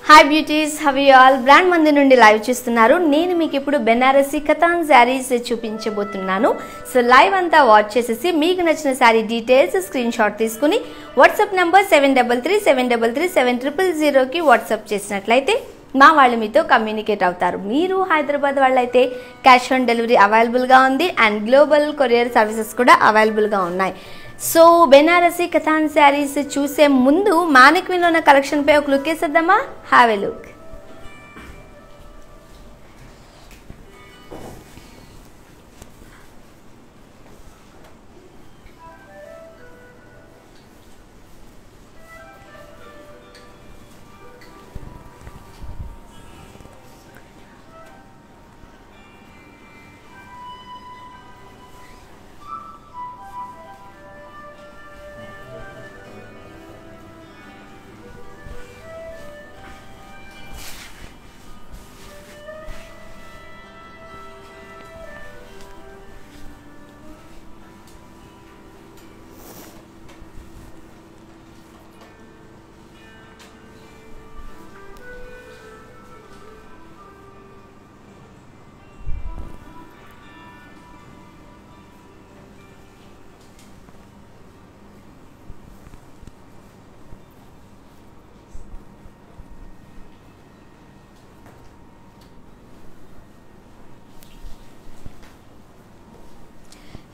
Hi beauties, have you all. Brand మంది నుండి live చూస్తున్నారు. నేను మీకు ఇప్పుడు బెనారసీ కథాన్ శారీస్ చూపించబోతున్నాను. సో లైవ్ అంతా వాచ్ చేసేసి మీకు నచ్చిన శారీ డీటెయిల్స్ స్క్రీన్ షాట్ తీసుకుని వాట్సాప్ నెంబర్ 7337337000కి వాట్సాప్ చేసినట్లయితే మా వాళ్ళు మీతో కమ్యూనికేట్ అవుతారు. మీరు హైదరాబాద్ వాళ్ళైతే క్యాష్ ఆన్ డెలివరీ అవైలబుల్గా ఉంది అండ్ గ్లోబల్ కొరియర్ సర్వీసెస్ కూడా అవైలబుల్గా ఉన్నాయి. సో బెనారసీ కథాన్ శారీస్ చూసే ముందు మానిక్విన్లో ఉన్న కలెక్షన్ పై ఒక లుక్ వేసేద్దామా? Have a look.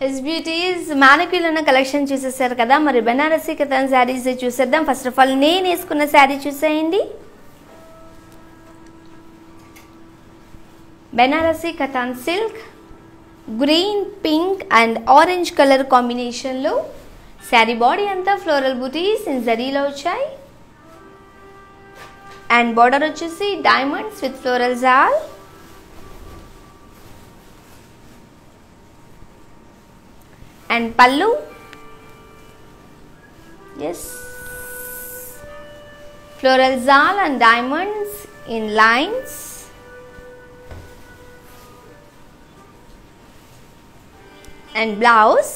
Yes beauties, మానిక్విన్లో ఉన్న కలెక్షన్ చూసేసారు కదా. మరి బెనారసీ కథాన్ శారీస్ చూసేద్దాం. ఫస్ట్ ఆఫ్ ఆల్ నేను వేసుకున్న శారీ చూసేయండి. Banarasi katan silk green, pink and orange colour కాంబినేషన్లో శారీ బాడీ అంతా ఫ్లోరల్ బూటీస్ ఇన్ జరీలో వచ్చాయి అండ్ బార్డర్ వచ్చేసి diamonds with floral jaal. And pallu, yes, floral zal and diamonds in lines. And blouse,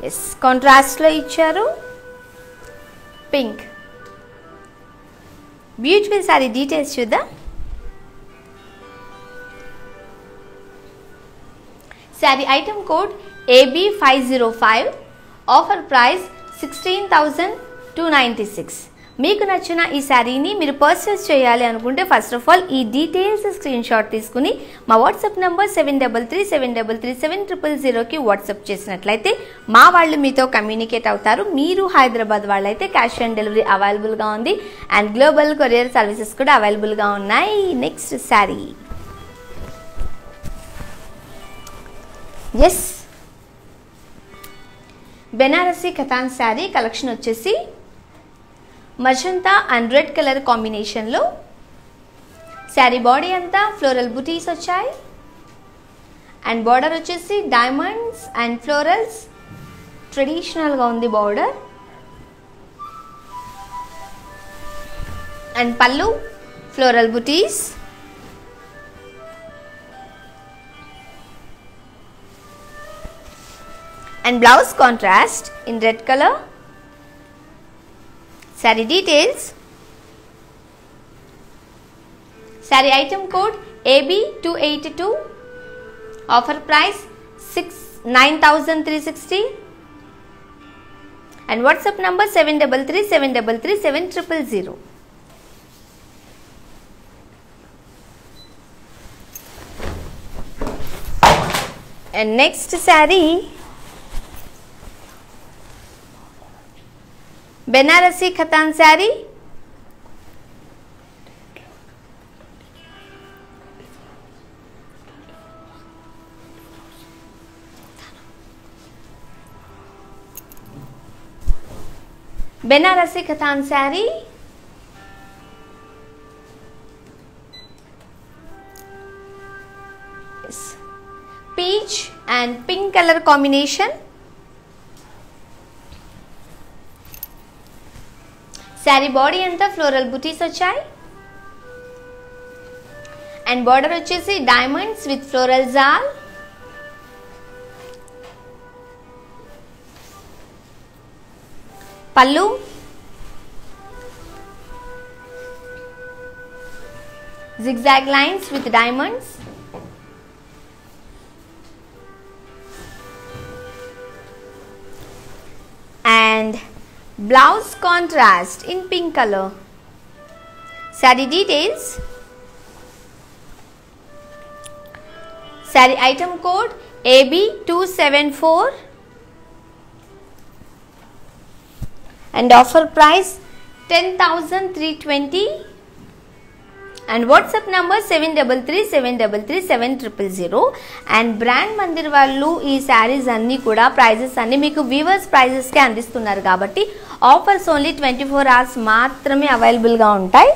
yes, contrast lo icharu, pink. Beautiful saree details chuddam. Saree item code AB505, offer price 16,296. మీకు నచ్చిన ఈ శారీని మీరు purchase చేయాలి అనుకుంటే first of all ఈ details screenshot తీసుకుని మా వాట్సాప్ నెంబర్ 7337337000కి వాట్సాప్ చేసినట్లయితే మా వాళ్ళు మీతో కమ్యూనికేట్ అవుతారు. మీరు హైదరాబాద్ వాళ్ళైతే క్యాష్ ఆన్ డెలివరీ అవైలబుల్గా ఉంది అండ్ గ్లోబల్ కొరియర్ సర్వీసెస్ కూడా అవైలబుల్గా ఉన్నాయి. Next sari, yes, Banarasi katan sari collection వచ్చేసి మజంతా అండ్ రెడ్ కలర్ కాంబినేషన్లో శారీ బాడీ అంతా ఫ్లోరల్ బుటీస్ వచ్చాయి అండ్ బార్డర్ వచ్చేసి డైమండ్స్ అండ్ ఫ్లోరల్స్, ట్రెడిషనల్గా ఉంది బార్డర్. And pallu floral butis. And blouse contrast in red color. Saree details. Saree item code AB282. Offer price 9,360. And WhatsApp number 7337337000. And next saree, Banarasi katan sari Banarasi katan sari peach and pink color combination. Saree body anta floral booties vachayi and border vachesi diamonds with floral zal. Pallu zigzag lines with diamonds. And blouse contrast in pink color. Saree details. Saree item code AB274 and offer price 10,320 and WhatsApp number 7337337000 and brand Mandir వాళ్ళు ఈ శారీస్ అన్ని కూడా prices అన్ని మీకు weavers prices కే అందిస్తున్నారు కాబట్టి offers only 24 hours మాత్రమే available గా ఉంటాయి.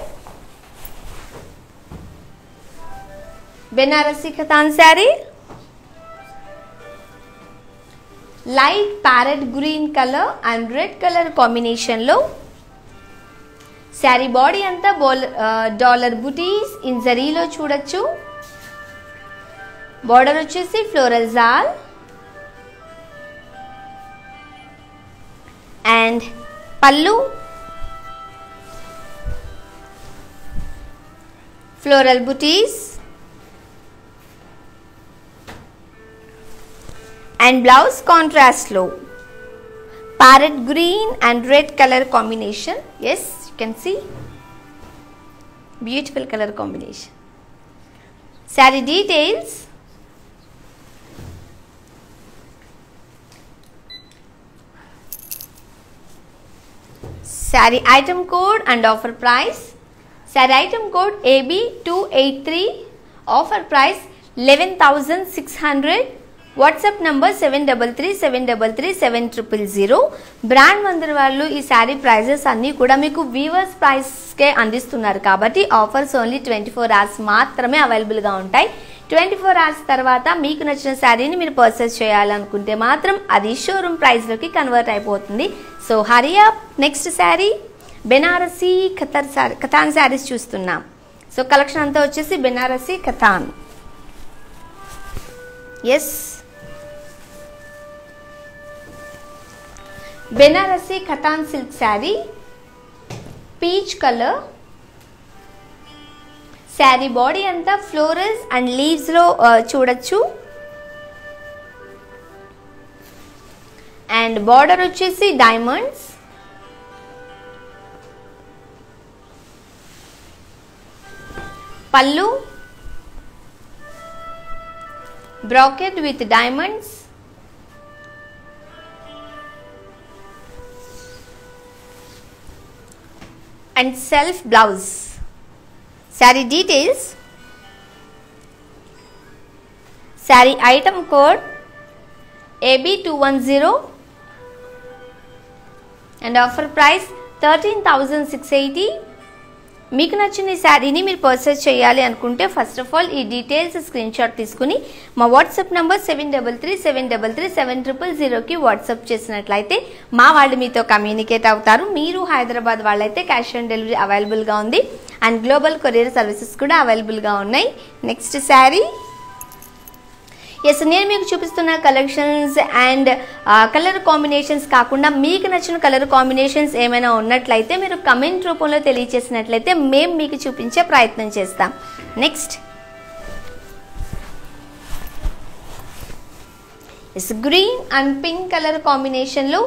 Banarasi Katan sari light parrot green colour and red colour combination లో శారీ బాడీ అంతా డాలర్ బుటీస్ ఇన్ జరీలో చూడొచ్చు. బార్డర్ వచ్చేసి floral jaal and pallu floral butis and blouse contrast low parrot green and red color combination. Yes, you can see beautiful color combination. Saree details. Saree item code and offer price. Saree item code AB283, offer price 11,600. WhatsApp number 7337337000. Brand Mandir వాళ్ళు ఈ sari prices అన్నీ కూడా మీకు weavers ప్రైస్కే అందిస్తున్నారు కాబట్టి offers only 24 hours మాత్రమే అవైలబుల్గా ఉంటాయి. 24 hours తర్వాత మీకు నచ్చిన శారీని మీరు పర్చేస్ చేయాలనుకుంటే మాత్రం అది షోరూమ్ ప్రైస్లోకి కన్వర్ట్ అయిపోతుంది. So hurry up. Next saree Banarasi Katan sarees చూస్తున్నాం. సో కలెక్షన్ అంతా వచ్చేసి Banarasi Katan. Yes, Banarasi Katan silk sari peach colour. Sari body అంతా ఫ్లోరల్స్ అండ్ లీవ్స్ లో చూడొచ్చు అండ్ బార్డర్ వచ్చేసి diamonds. Pallu brocade with diamonds and self blouse. Saree details. Saree item code AB210 and offer price 13,680. మీకు నచ్చిన ఈ శారీని మీరు పర్చేస్ చేయాలి అనుకుంటే ఫస్ట్ ఆఫ్ ఆల్ ఈ డీటెయిల్స్ స్క్రీన్ షాట్ తీసుకుని మా వాట్సాప్ నంబర్ 7337337000కి వాట్సాప్ చేసినట్లయితే మా వాళ్ళు మీతో కమ్యూనికేట్ అవుతారు. మీరు హైదరాబాద్ వాళ్ళైతే క్యాష్ ఆన్ డెలివరీ అవైలబుల్గా ఉంది అండ్ గ్లోబల్ కొరియర్ సర్వీసెస్ కూడా అవైలబుల్గా ఉన్నాయి. నెక్స్ట్ శారీ. ఎస్, నేను మీకు చూపిస్తున్న కలెక్షన్స్ అండ్ కలర్ కాంబినేషన్స్ కాకుండా మీకు నచ్చిన కలర్ కాంబినేషన్స్ ఏమైనా ఉన్నట్లయితే మీరు కమెంట్ రూపంలో తెలియచేసినట్లయితే మేము మీకు చూపించే ప్రయత్నం చేస్తాం. Next yes, green and pink colour కాంబినేషన్లో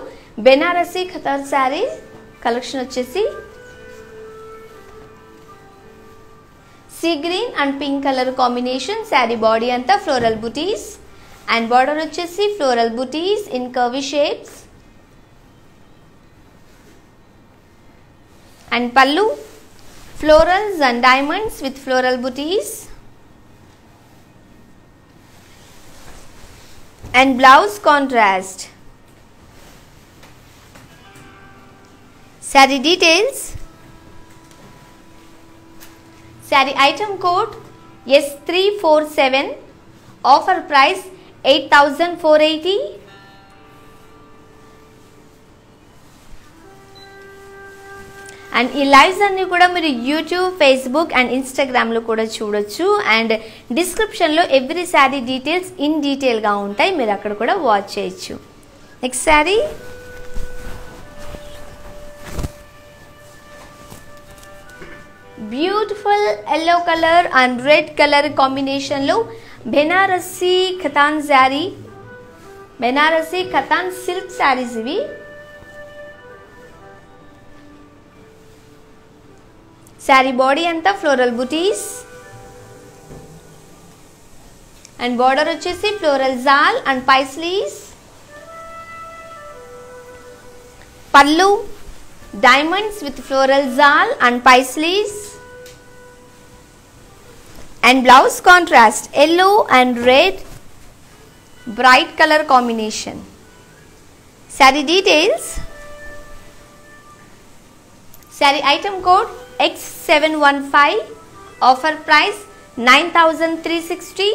బెనారసి ఖతాన్ శారీ కలెక్షన్ వచ్చేసి see green and pink colour combination. Sari body అంతా ఫ్లోరల్ బుటీస్ అండ్ బార్డర్ వచ్చేసి floral butis in curvy shapes and pallu florals and diamonds with floral booties and blouse contrast. Saree details. Saree item code S347, offer price 8,480. And ఈ lives అన్ని కూడా మీరు YouTube, Facebook and ఇన్స్టాగ్రామ్లో కూడా చూడొచ్చు. And డిస్క్రిప్షన్లో every sari details in డీటెయిల్గా ఉంటాయి, మీరు అక్కడ కూడా వాచ్ చేయొచ్చు. Next sari beautiful yellow colour and red colour కాంబినేషన్లో బెనారసీ ఖతాన్ శారీ, బెనారసీ ఖతాన్ సిల్క్ శారీస్ ఇవి. శారీ బాడీ అంతా ఫ్లోరల్ బుటీస్ అండ్ బార్డర్ వచ్చేసి floral jaal and paisleys. Pallu diamonds with floral jaal and paisleys. And blouse contrast yellow and red bright color combination. Saree details. Saree item code X715. Offer price 9,360.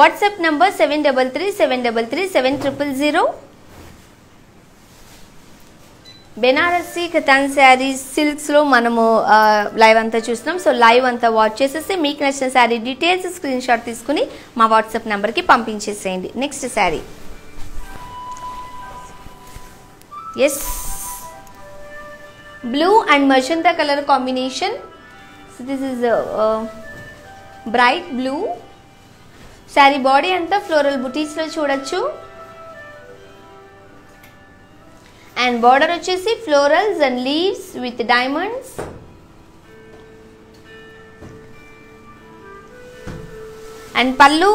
WhatsApp number 7337337000. Banarasi Katan saris సిల్క్స్లో మనము live అంతా చూస్తున్నాం. So live అంతా watch చేసేసి మీకు నచ్చిన saree details screenshot తీసుకుని మా WhatsApp నెంబర్కి పంపించేసేయండి. Next sari yes blue and magenta colour combination. So this is bright blue. Sari body అంతా ఫ్లోరల్ బుటీస్లో చూడొచ్చు. అండ్ బార్డర్ వచ్చేసి florals and leaves with diamonds. And pallu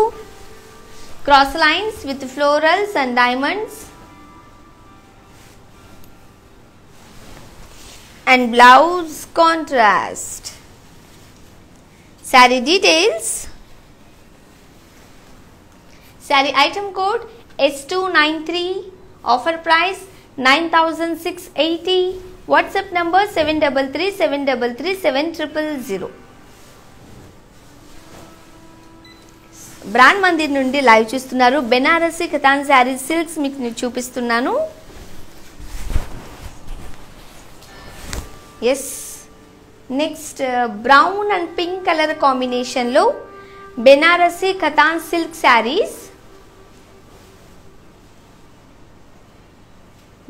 cross lines with florals and diamonds. And blouse contrast. Sari details. Sari item code S293. Offer price 9,680. WhatsApp number 7337337000. Brand Mandir నుండి live చూస్తున్నారు. Banarasi katan sari silks మీకు చూపిస్తున్నాను. Yes next brown and pink colour కాంబినేషన్లో Banarasi Katan silk saris.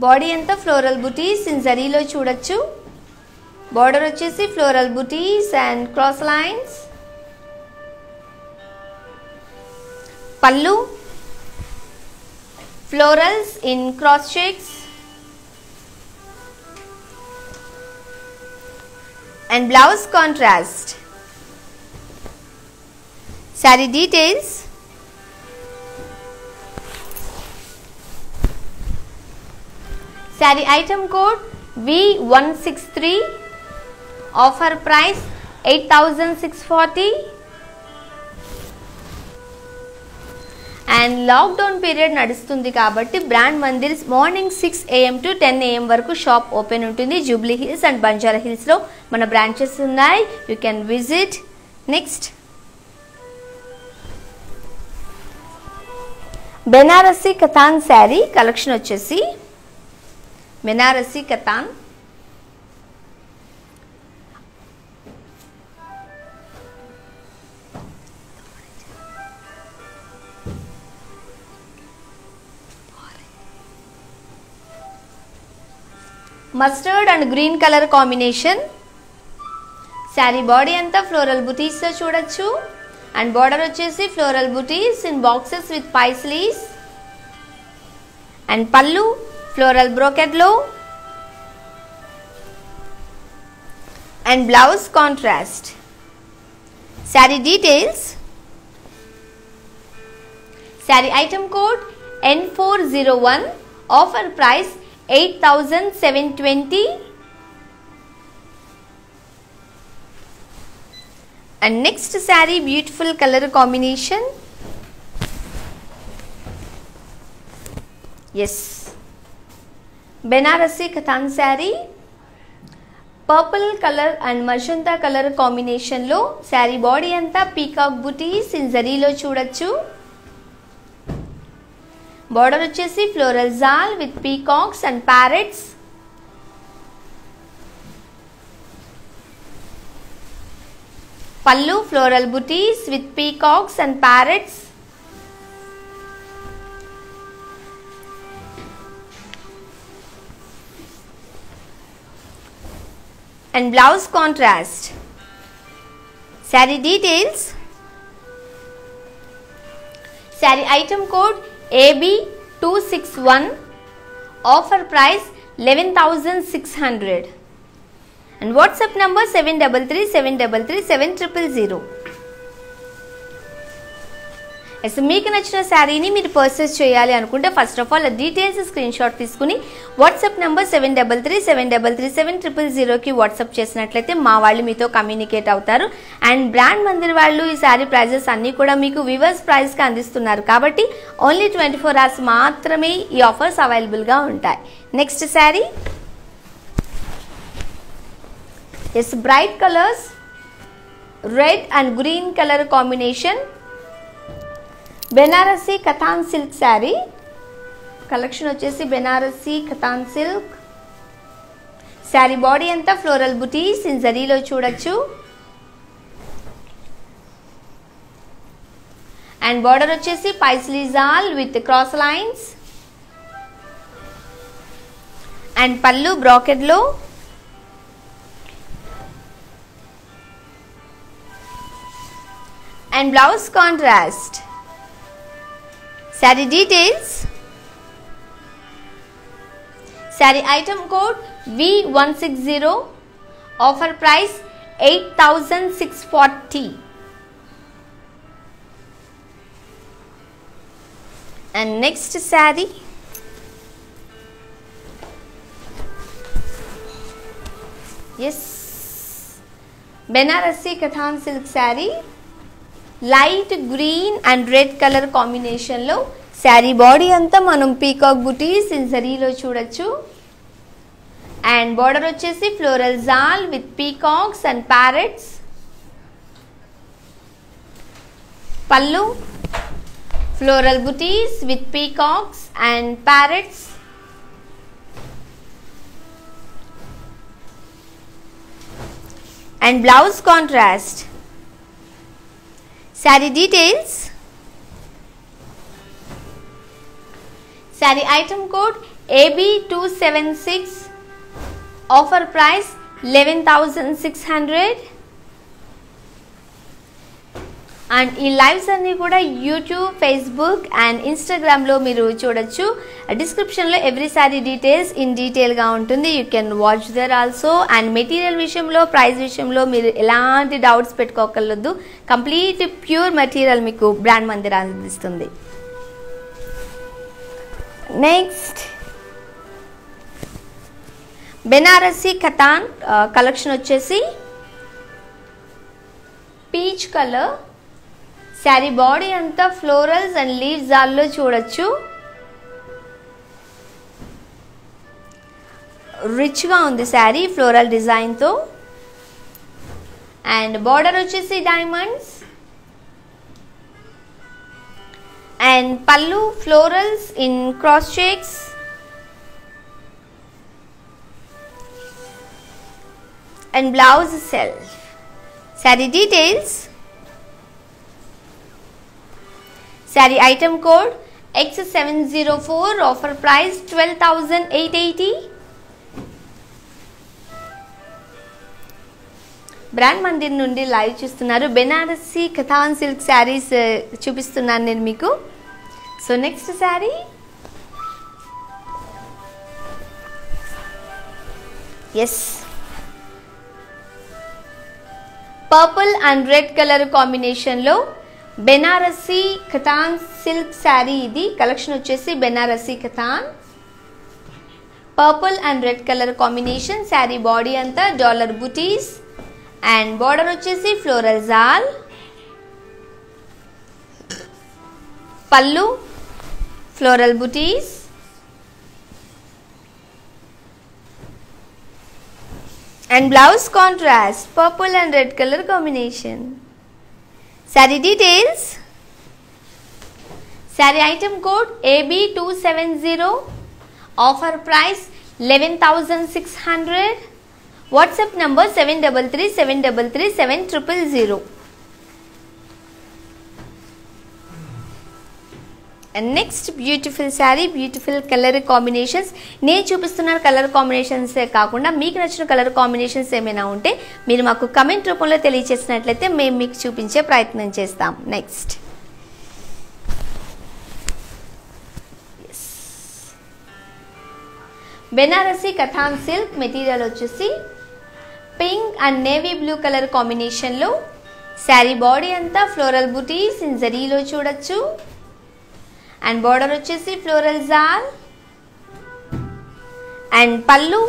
Body అంతా floral butis in జరీలో చూడొచ్చు. Border వచ్చేసి floral butis and cross lines. పల్లు florals in cross checks and blouse contrast. Sari details. Saree item code V163. Offer price 8,640. And lockdown period నడుస్తుంది కాబట్టి brand Mandir morning 6 AM to 10 AM వరకు shop open ఉంటుంది. Jubilee Hills and Banjara హిల్స్లో మన branches ఉన్నాయి. You can visit. Next Banarasi katan saree collection వచ్చేసి Banarasi Katan. Mustard and green colour combination. Sari body అంతా floral బుటీస్ తో చూడొచ్చు. అండ్ బార్డర్ వచ్చేసి floral butis in boxes with పైస్లీస్. And pallu floral brocade లో. And blouse contrast. Sari details. Sari item code N401. Offer price 8,720. And next saree, beautiful color combination. Yes, Benarasi Khatan saree, purple color and magenta color combination lo. Saree body anta peacock booties in zari lo chudachu. Border వచ్చేసి floral jaal with peacocks and parrots. Pallu floral butis with peacocks and parrots. And blouse contrast. Saree details. Saree item code AB261. Offer price 11,600. And WhatsApp number 7337337000. మీకు నచ్చిన శారీని మీరు purchase చేయాలి అనుకుంటే first of all details screenshot తీసుకుని WhatsApp number 7337337000కి WhatsApp చేసినట్లయితే మా వాళ్ళు మీతో కమ్యూనికేట్ అవుతారు. అండ్ బ్రాండ్ మందిర్ వాళ్ళు ఈ శారీ ప్రైజెస్ అన్నీ కూడా మీకు వివర్స్ ప్రైస్కి అందిస్తున్నారు కాబట్టి ఓన్లీ 24 hours మాత్రమే ఈ ఆఫర్స్ అవైలబుల్గా ఉంటాయి. Next sari bright colours, red and green colour combination. Banarasi katan silk sari collection వచ్చేసి బెనారసీ కథాన్ సిల్క్. శారీ బాడీ అంతా ఫ్లోరల్ బుటీస్ ఇన్ జరీలో చూడొచ్చు. అండ్ బార్డర్ వచ్చేసి paisley jaal with cross lines. And pallu bracket లో. And blouse contrast. Saree details. Saree item code V160. Offer price 8,640. And next saree. Yes, Benarasi Kathan silk saree. Light green and red colour కాంబినేషన్లో sari body అంతా మనం peacock butis in జరీలో చూడొచ్చు. And border వచ్చేసి floral jaal with peacocks and parrots. Pallu floral butis with peacocks and parrots. And blouse contrast. Saree details. Saree item code AB276. Offer price 11,600. And ఈ lives అన్నీ కూడా YouTube, Facebook and ఇన్స్టాగ్రామ్లో మీరు చూడొచ్చు. డిస్క్రిప్షన్లో ఎవ్రీ శారీ డీటెయిల్స్ ఇన్ డీటెయిల్గా ఉంటుంది. You can watch there also. And material విషయంలో, ప్రైస్ విషయంలో మీరు ఎలాంటి డౌట్స్ పెట్టుకోకర్లేదు. కంప్లీట్ ప్యూర్ మెటీరియల్ మీకు బ్రాండ్ మందిర్ అందిస్తుంది. నెక్స్ట్ బెనారసీ కథాన్ కలెక్షన్ వచ్చేసి పీచ్ కలర్. శారీ బాడీ అంతా ఫ్లోరల్స్ అండ్ లీవ్స్ జాల్లో చూడొచ్చు. రిచ్గా ఉంది శారీ ఫ్లోరల్ డిజైన్తో. అండ్ బార్డర్ వచ్చేసి diamonds. And pallu florals in cross checks. And blouse self. Saree details. Saree item code X704. Offer price 12,880. Brand Mandir నుండి లైవ్ చూస్తున్నారు. బెనారసీ కథాన్ సిల్క్ శారీస్ చూపిస్తున్నాను నేను మీకు. So next sari purple and red colour కాంబినేషన్లో బెనారసీ కథాన్ సిల్క్ శారీ. ఇది కలెక్షన్ వచ్చేసి Banarasi katan purple and red colour combination. Sari body అంతా dollar butis and border వచ్చేసి floral jaal. Pallu floral butis. And blouse contrast purple and red colour combination. Saree details. Sari item code AB270, offer price 11,600. WhatsApp number 7337337000. And next beautiful sari, beautiful colour combinations. నేను చూపిస్తున్న colour కాంబినేషన్సే కాకుండా మీకు నచ్చిన colour combinations ఏమైనా ఉంటే మీరు మాకు కమెంట్ రూపంలో తెలియజేసినట్లయితే మేము మీకు చూపించే ప్రయత్నం చేస్తాం. Next Banarasi katan silk material వచ్చేసి pink and navy blue colour కాంబినేషన్లో. శారీ బాడీ అంతా ఫ్లోరల్ బుటీస్ ఇన్ జరీలో చూడొచ్చు. అండ్ బార్డర్ వచ్చేసి floral jaal. And pallu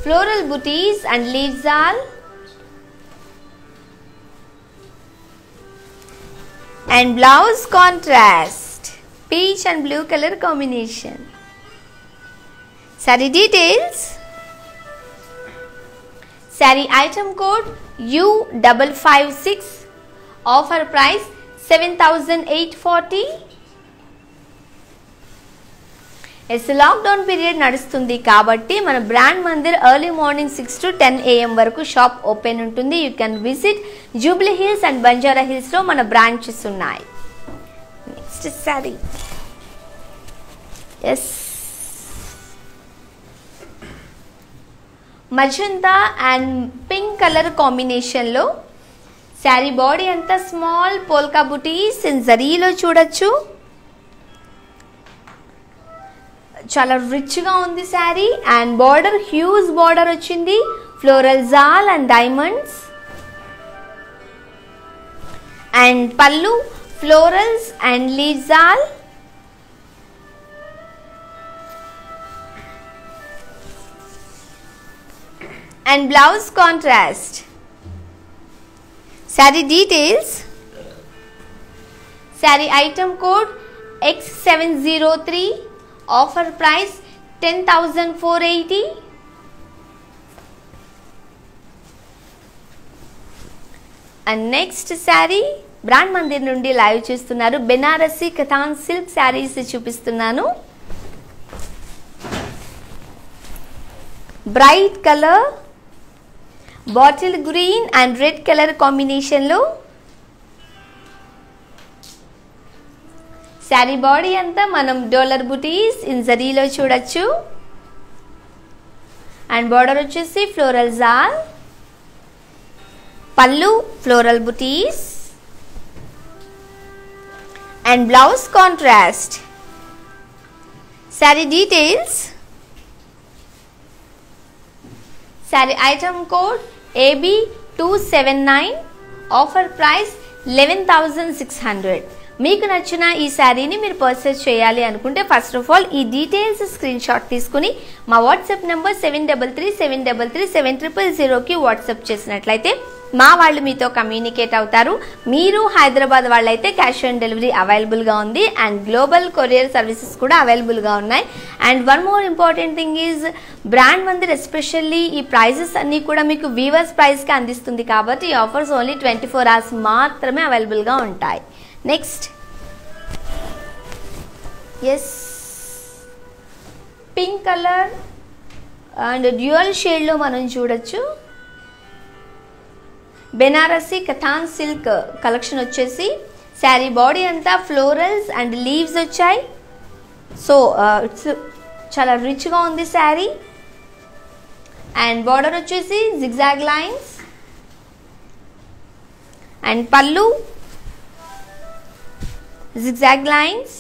floral butis and leave jaal. And blouse contrast peach and blue colour combination. Sari details. Sari item code U556, offer price 7,840. Lockdown period నడుస్తుంది కాబట్టి మన brand Mandir early morning 6 to 10 AM వరకు shop open ఉంటుంది. You can visit Jubilee Hills and Banjara Hills లో మన branches ఉన్నాయి. Next sari magenta and pink colour కాంబినేషన్లో. Sari body అంతా స్మాల్ పోల్కా బుటీస్ ఇన్ జరీలో చూడొచ్చు. చాలా రిచ్గా ఉంది sari. And border huge border వచ్చింది, floral jaal and diamonds. And pallu florals and leave jaal. And blouse contrast. Sari details. Sari item code X703, offer price 10,480. And next sari Brand Mandir నుండి live చేస్తున్నారు. బెనారసీ కథాన్ సిల్క్ శారీస్ చూపిస్తున్నాను. Bright colour, bottle green and red colour కాంబినేషన్లో. Sari body అంతా మనం డోలర్ బుటీస్ in జరీలో చూడొచ్చు. And border వచ్చేసి floral jaal. Pallu floral butis and blouse contrast. Sari details. Sari item code AB279, offer price 11,600. మీకు నచ్చిన ఈ శారీని మీరు పర్చేస్ చేయాలి అనుకుంటే ఫస్ట్ ఆఫ్ ఆల్ ఈ డీటెయిల్స్ స్క్రీన్ షాట్ తీసుకుని మా వాట్సాప్ నెంబర్ 7337337000కి వాట్సాప్ చేసినట్లయితే మా వాళ్ళు మీతో కమ్యూనికేట్ అవుతారు. మీరు హైదరాబాద్ వాళ్ళైతే క్యాష్ ఆన్ డెలివరీ అవైలబుల్గా ఉంది అండ్ గ్లోబల్ కొరియర్ సర్వీసెస్ కూడా అవైలబుల్గా ఉన్నాయి. And one more important thing is brand Mandir especially ఈ ప్రైజెస్ అన్నీ కూడా మీకు వీవర్స్ ప్రైస్కి అందిస్తుంది కాబట్టి ఈ ఆఫర్స్ ఓన్లీ 24 hours మాత్రమే అవైలబుల్గా ఉంటాయి. Next pink colour and dual షేడ్లో మనం చూడొచ్చు. బెనారసీ కథాన్ సిల్క్ కలెక్షన్ వచ్చేసి శారీ బాడీ అంతా ఫ్లోరల్స్ అండ్ లీవ్స్ వచ్చాయి. సో ఇట్స్ చాలా రిచ్గా ఉంది శారీ. అండ్ బార్డర్ వచ్చేసి zigzag lines. And pallu zigzag lines.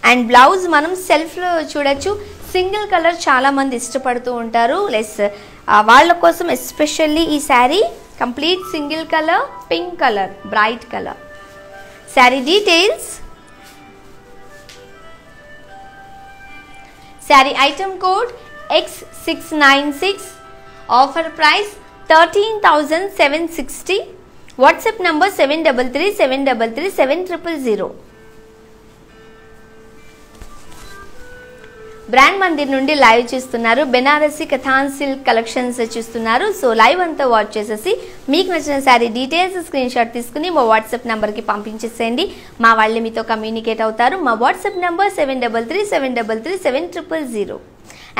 And blouse మనం సెల్ఫ్లో చూడొచ్చు. సింగిల్ కలర్ చాలా మంది ఇష్టపడుతూ ఉంటారు. లెస్ వాళ్ళ కోసం ఎస్పెషల్లీ ఈ sari complete single colour, pink colour, bright colour. Sari details. Sari item code X696, offer price 13,760. WhatsApp number 7337337000. Brand Mandir నుండి లైవ్ చూస్తున్నారు. బెనారసి కథాన్ సిల్క్ కలెక్షన్స్ చూస్తున్నారు. సో లైవ్ అంతా వాచ్ చేసేసి మీకు నచ్చిన శారీ డీటెయిల్స్ స్క్రీన్ షాట్ తీసుకుని మా వాట్సాప్ నెంబర్కి పంపించేసేయండి. మా వాళ్ళు మీతో కమ్యూనికేట్ అవుతారు. మా వాట్సాప్ నెంబర్ 7337337000.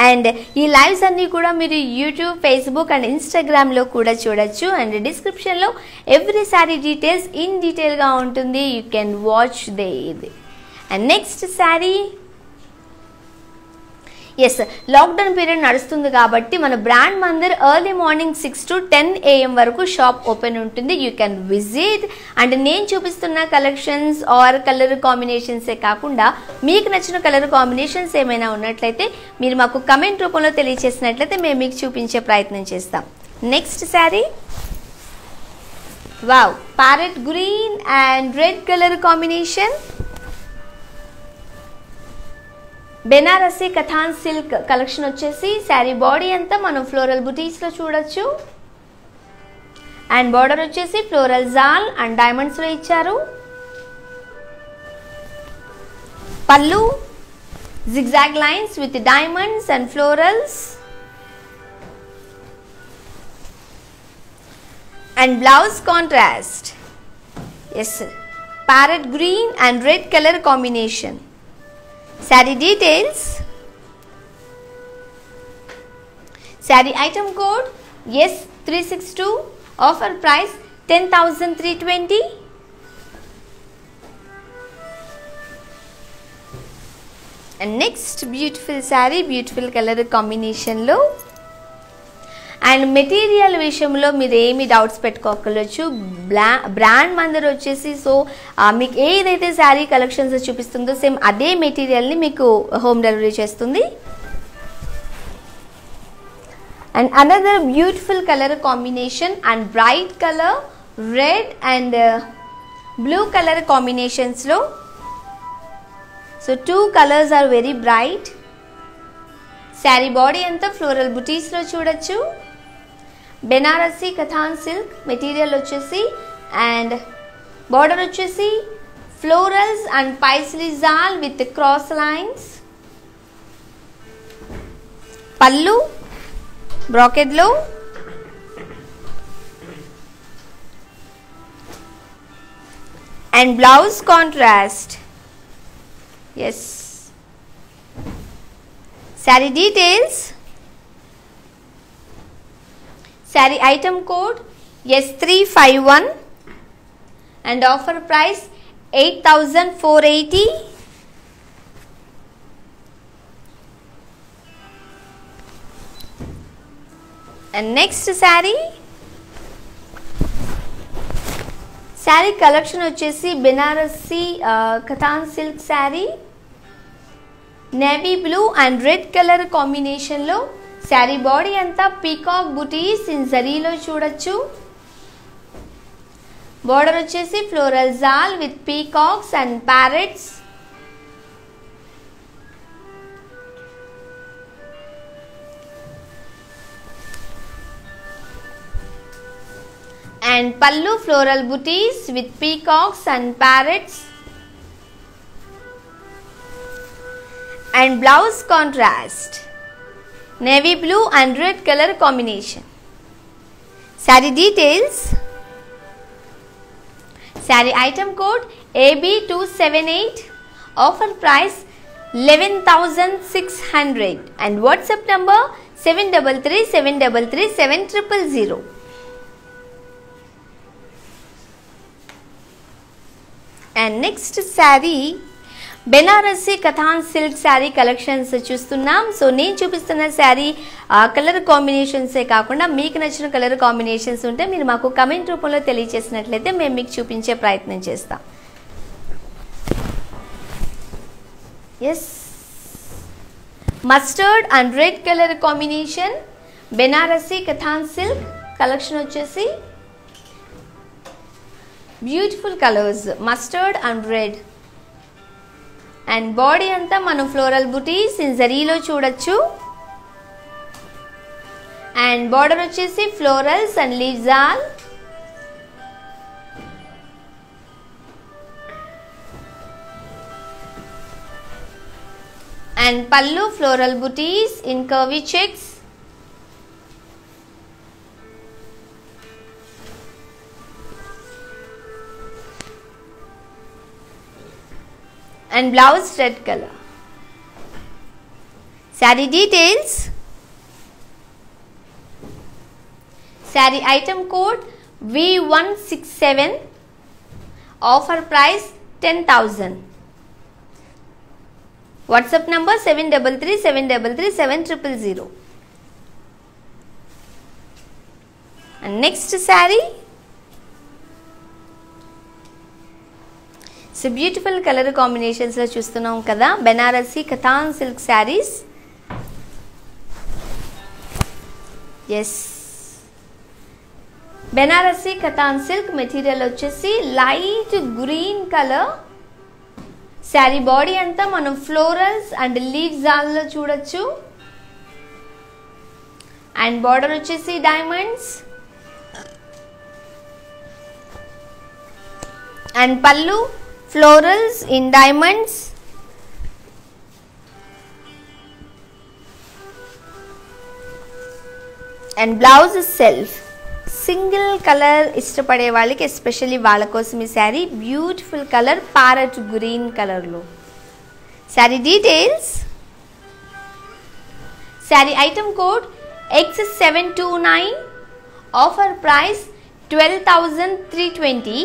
అండ్ ఈ లైవ్స్ అన్నీ కూడా మీరు యూట్యూబ్, ఫేస్బుక్ అండ్ ఇన్స్టాగ్రామ్లో కూడా చూడొచ్చు. అండ్ డిస్క్రిప్షన్లో ఎవ్రీ శారీ డీటెయిల్స్ ఇన్ డీటెయిల్గా ఉంటుంది. యూ కెన్ వాచ్ ఇది. And next sari, yes, lockdown period నడుస్తుంది కాబట్టి మన brand Mandir early morning 6 to 10 AM వరకు షాప్ ఓపెన్ ఉంటుంది. You can visit. అండ్ నేను చూపిస్తున్న కలెక్షన్స్ ఆర్ కలర్ కాంబినేషన్సే కాకుండా మీకు నచ్చిన కలర్ కాంబినేషన్స్ ఏమైనా ఉన్నట్లయితే మీరు మాకు కమెంట్ రూపంలో తెలియచేసినట్లయితే మేము మీకు చూపించే ప్రయత్నం చేస్తాం. Next sari, wow, parrot green and red colour combination. Banarasi katan silk collection వచ్చేసి శారీ బాడీ అంతా మనం ఫ్లోరల్ బుటీస్లో చూడొచ్చు. అండ్ బార్డర్ వచ్చేసి ఫ్లోరల్ జాల్ అండ్ డైమండ్స్లో ఇచ్చారు. Pallu zigzag lines with diamonds and florals. And blouse contrast, yes, parrot green and red colour combination. Saree details, saree item code S362, offer price 10,320. And next beautiful saree, beautiful color combination lo. And material విషయంలో మీరు ఏమి doubts పెట్టుకోకర్లేదు. Brand Mandir వచ్చేసి so మీకు ఏదైతే sari collections చూపిస్తుందో same అదే మెటీరియల్ని మీకు home delivery చేస్తుంది. And another beautiful colour combination and bright colour red and blue colour కాంబినేషన్స్లో. So 2 colours are very bright. Sari body అంతా ఫ్లోరల్ బుటీస్లో చూడొచ్చు. బెనారసి కథాన్ సిల్క్ మెటీరియల్ వచ్చేసి అండ్ బార్డర్ వచ్చేసి florals and paisley jaal with cross lines. Pallu బ్రాకెట్లో. And blouse contrast, yes. Sari details, saree item code S351 and offer price 8,480. And next saree collection వచ్చేసి Banarasi katan silk sari navy blue and red colour కాంబినేషన్లో. Sari body అంతా peacock butis in జరీలో చూడొచ్చు. Border వచ్చేసి floral jaal with peacocks and parrots. And pallu floral butis with peacocks and parrots. And blouse contrast, navy blue and red color combination. Saree details, saree item code AB278, offer price 11,600 and WhatsApp number 7337337000. And next saree Banarasi katan silk sari collections చూస్తున్నాం. So నేను చూపిస్తున్న sari colour కాంబినేషన్సే కాకుండా మీకు నచ్చిన colour combinations ఉంటే మీరు మాకు comment రూపంలో తెలియజేసినట్లయితే మేము మీకు చూపించే ప్రయత్నం చేస్తాం. Yes, mustard and red colour combination Banarasi katan silk collection వచ్చేసి beautiful colours mustard and red. And body అంతా మనం ఫ్లోరల్ బుటీస్ ఇన్ జరీలో చూడొచ్చు. అండ్ బార్డర్ వచ్చేసి florals and leaves all. and pallu floral booties in curvy checks, and blouse red color. Saree details. Saree item code V167, offer price 10,000. WhatsApp number 7337337000. And next saree, so beautiful colour కాంబినేషన్స్లో చూస్తున్నాం కదా, Banarasi katan silk saris. Yes, Banarasi katan silk material వచ్చేసి light green colour. Sari body అంతా మనం florals and leaves జాల్లో చూడొచ్చు. And border వచ్చేసి diamonds. And pallu florals in diamonds, and blouse self single colour ఇష్టపడే వాళ్ళకి ఎస్పెషల్లీ వాళ్ళ కోసం ఈ sari beautiful colour parrot green కలర్లో. Sari details. Sari item code X729, offer price 12,320.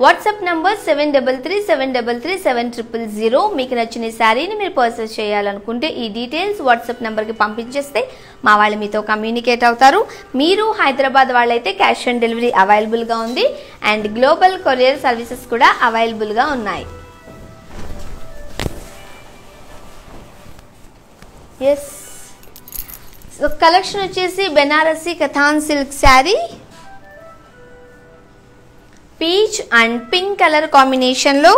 WhatsApp number 7337337000. మీకు నచ్చిన ఈ శారీని మీరు పర్చేస్ చేయాలనుకుంటే ఈ డీటెయిల్స్ వాట్సాప్ నెంబర్కి పంపించేస్తే మా వాళ్ళు మీతో కమ్యూనికేట్ అవుతారు. మీరు హైదరాబాద్ వాళ్ళైతే క్యాష్ ఆన్ డెలివరీ అవైలబుల్గా ఉంది అండ్ గ్లోబల్ కొరియర్ సర్వీసెస్ కూడా అవైలబుల్గా ఉన్నాయి. ఎస్, సో కలెక్షన్ వచ్చేసి Banarasi katan silk sari, peach and pink colour కాంబినేషన్లో.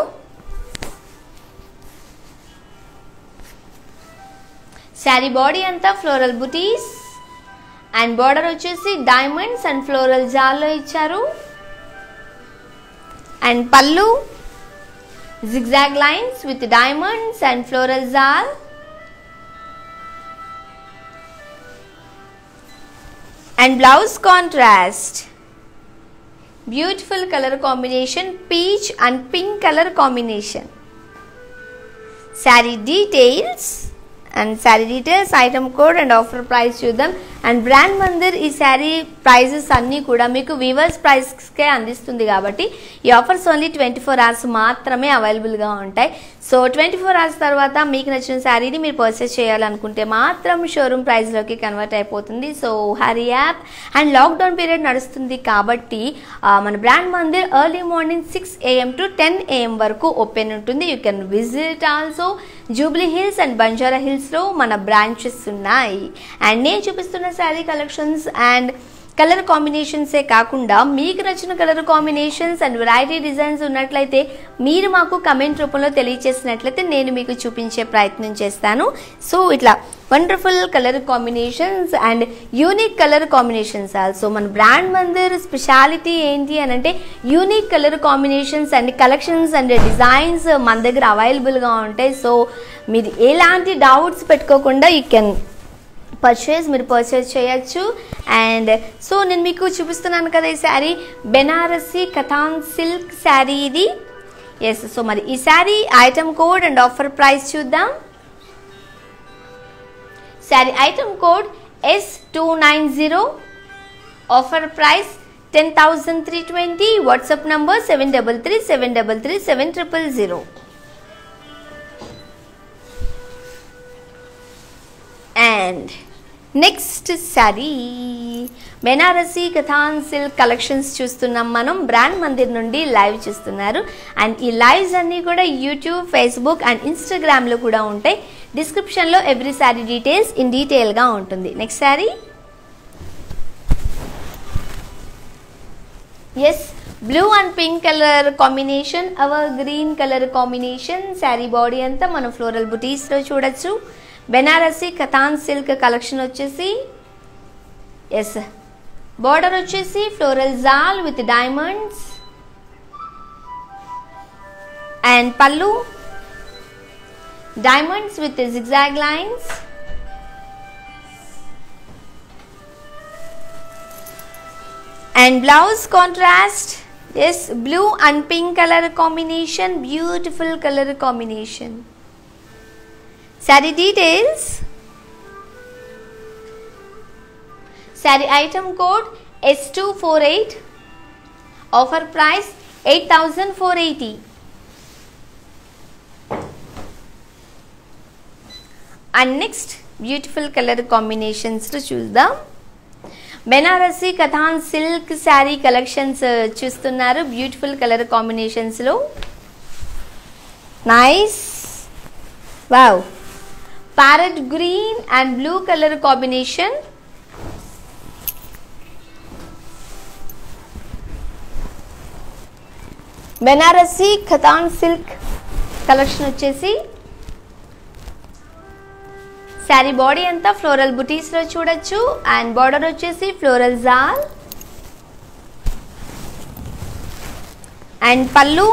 శారీ బాడీ అంతా ఫ్లోరల్ బుటీస్ అండ్ బార్డర్ వచ్చేసి డైమండ్స్ అండ్ ఫ్లోరల్ జాల్లో ఇచ్చారు. And pallu zigzag lines with diamonds and floral jaal. And blouse contrast. Beautiful color combination, peach and pink color combination. Saree details and saree details, item code and offer price చూద్దాం. And brand Mandir ఈ sari prices అన్నీ కూడా మీకు weavers ప్రైస్కే అందిస్తుంది కాబట్టి ఈ offers only 24 hours మాత్రమే అవైలబుల్గా ఉంటాయి. సో 24 hours తర్వాత మీకు నచ్చిన శారీని మీరు పర్చేస్ చేయాలనుకుంటే మాత్రం షోరూమ్ ప్రైస్లోకి కన్వర్ట్ అయిపోతుంది. So hurry app. And lockdown period నడుస్తుంది కాబట్టి మన brand Mandir early morning 6 AM to 10 AM వరకు ఓపెన్ ఉంటుంది. You can visit also. Jubilee Hills and Banjara హిల్స్లో మన బ్రాంచెస్ ఉన్నాయి. అండ్ నేను చూపిస్తున్న శారీ కలెక్షన్స్ అండ్ కలర్ కాంబినేషన్సే కాకుండా మీకు నచ్చిన colour combinations and variety designs ఉన్నట్లయితే మీరు మాకు కమెంట్ రూపంలో తెలియచేసినట్లయితే నేను మీకు చూపించే ప్రయత్నం చేస్తాను. సో ఇట్లా wonderful colour combinations and unique colour combinations also. మన బ్రాండ్ మందిర్ స్పెషాలిటీ ఏంటి అని అంటే unique colour combinations and collections and designs మన దగ్గర అవైలబుల్గా ఉంటాయి. సో మీరు ఎలాంటి డౌట్స్ పెట్టుకోకుండా యూ కెన్ మీరు పర్చేస్ చేయొచ్చు. అండ్ సో నేను మీకు చూపిస్తున్నాను కదా ఈ శారీ బెనారసీ కథాన్ సిల్క్ శారీ ఇది. ఎస్, సో మరి ఈ saree item code and offer price చూద్దాం. Saree item code S290, offer price 10,320. WhatsApp number 7337337000. And next saree Banarasi katan silk collections చూస్తున్నాం మనం. బ్రాండ్ మందిర్ నుండి లైవ్ చూస్తున్నారు. అండ్ ఈ లైవ్స్ అన్నీ కూడా యూట్యూబ్, ఫేస్బుక్ అండ్ ఇన్స్టాగ్రామ్లో కూడా ఉంటాయి. డిస్క్రిప్షన్లో ఎవ్రీ శారీ డీటెయిల్స్ ఇన్ డీటెయిల్గా ఉంటుంది. Next sari, yes, blue and pink colour combination, or green colour combination. Sari body అంతా మనం ఫ్లోరల్ బుటీస్లో చూడొచ్చు. బెనారసీ కథాన్ సిల్క్ కలెక్షన్ వచ్చేసి ఎస్, బార్డర్ వచ్చేసి floral jaal with diamonds and pallu diamonds with zigzag lines, and blouse contrast, yes, blue and pink color combination, beautiful color combination. Saree details, saree item code S248, offer price 8,480. And next beautiful color combinations to choose the Banarasi katan silk sari collections చూస్తున్నారు. Beautiful colour కాంబినేషన్స్లో nice, wow, parrot green and blue colour combination. Banarasi katan silk collection వచ్చేసి sari body అంతా floral butis లో చూడొచ్చు. And border వచ్చేసి floral jaal and pallu